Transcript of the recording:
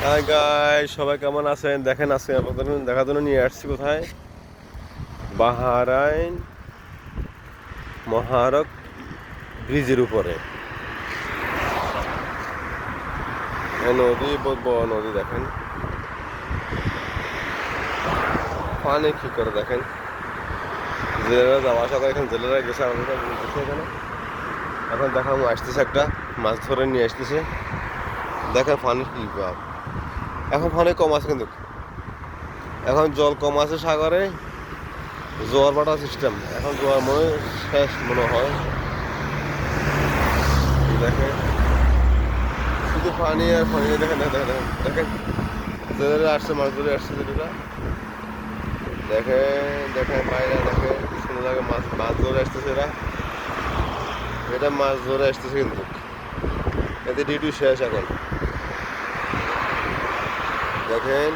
Hi guys, সবাই কেমন আছেন? দেখেন আজকে আপনাদের দেখার জন্য নিয়ে আসছি কোথায়, বাহরাইন মহারক ব্রিজের উপরে। এই নদী বহুত বড় নদী, দেখেন পানি কি করে দেখেন। জেলেরা যাওয়া আসা করে, এখানে জেলেরা গেছে আমাদের এখানে। এখন দেখাম আসতেছে, একটা মাছ ধরে নিয়ে আসতেছে। দেখেন পানি কি ভাব। এখন পানি কম আছে, কিন্তু এখন জল কম আছে সাগরে, জোয়ার ভাটা সিস্টেম। এখন জোয়ার মনে হয় শেষ মনে হয়। দেখেন শুধু পানি আর পানি। দেখেন দেখেন দেখেন দেখেন, জেলেরা আসছে, মাছ ধরে আসছে জেলেরা। দেখেন দেখেন বাইরে দেখেন কি সুন্দর লাগে, মাছ মাছ ধরে আসতেছে এরা। এটা মাছ ধরে আসতেছে, কিন্তু এতে ডিউটি শেষ এখন। দেখেন